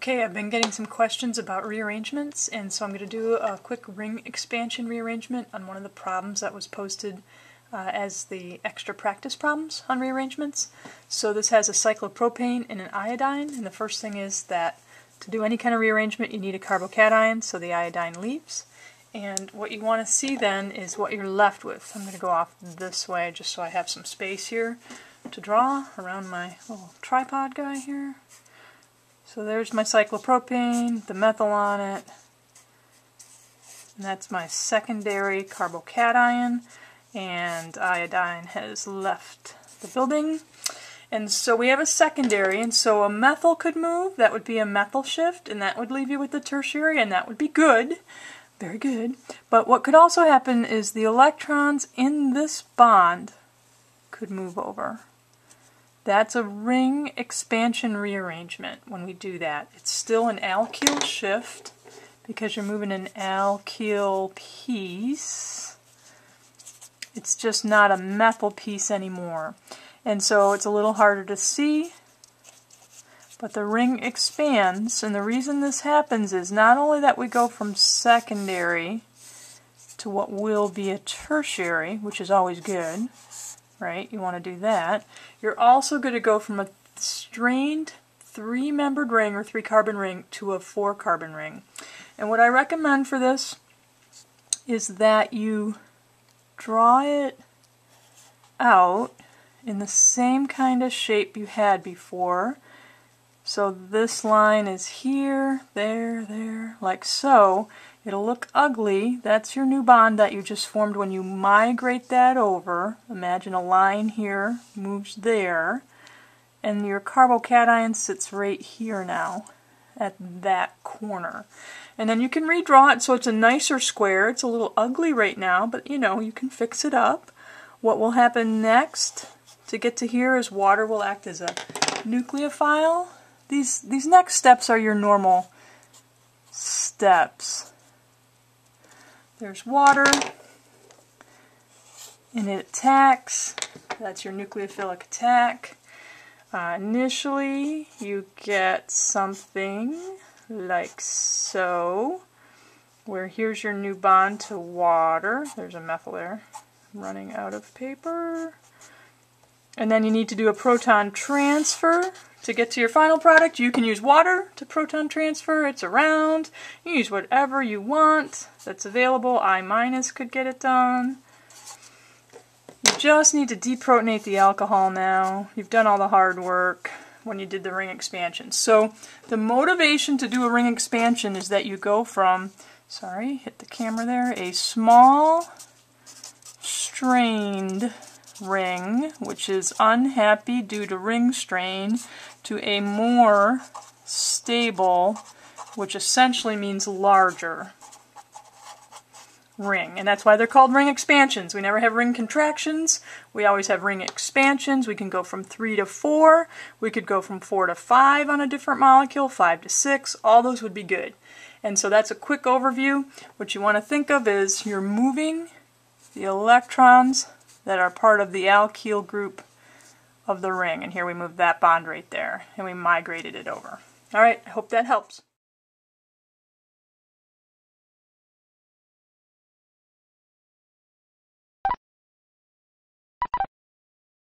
Okay, I've been getting some questions about rearrangements, and so I'm going to do a quick ring expansion rearrangement on one of the problems that was posted as the extra practice problems on rearrangements. So this has a cyclopropane and an iodine, and the first thing is that to do any kind of rearrangement you need a carbocation, so the iodine leaves. And what you want to see then is what you're left with. I'm going to go off this way just so I have some space here to draw around my little tripod guy here. So there's my cyclopropane, the methyl on it, and that's my secondary carbocation, and iodine has left the building. And so we have a secondary, and so a methyl could move, that would be a methyl shift, and that would leave you with the tertiary, and that would be good, very good. But what could also happen is the electrons in this bond could move over. That's a ring expansion rearrangement when we do that. It's still an alkyl shift because you're moving an alkyl piece. It's just not a methyl piece anymore. And so it's a little harder to see, but the ring expands, and the reason this happens is not only that we go from secondary to what will be a tertiary, which is always good, right? You want to do that. You're also going to go from a strained 3-membered ring or 3-carbon ring to a 4-carbon ring. And what I recommend for this is that you draw it out in the same kind of shape you had before. So this line is here, there, like so. It'll look ugly. That's your new bond that you just formed. When you migrate that over, imagine a line here moves there, and your carbocation sits right here now at that corner. And then you can redraw it so it's a nicer square. It's a little ugly right now, but you know, you can fix it up. What will happen next to get to here is water will act as a nucleophile. These next steps are your normal steps. There's water, and it attacks. That's your nucleophilic attack. Initially, you get something like so, where here's your new bond to water. There's a methyl there, running out of paper. And then you need to do a proton transfer. To get to your final product, you can use water to proton transfer. It's around. You use whatever you want that's available. I- could get it done. You just need to deprotonate the alcohol now. You've done all the hard work when you did the ring expansion. So the motivation to do a ring expansion is that you go from, sorry, hit the camera there, a small strained ring, which is unhappy due to ring strain, to a more stable, which essentially means larger ring. And that's why they're called ring expansions. We never have ring contractions. We always have ring expansions. We can go from 3 to 4. We could go from 4 to 5 on a different molecule, 5 to 6. All those would be good. And so that's a quick overview. What you want to think of is you're moving the electrons that are part of the alkyl group of the ring. And here we moved that bond right there, and we migrated it over. All right, I hope that helps.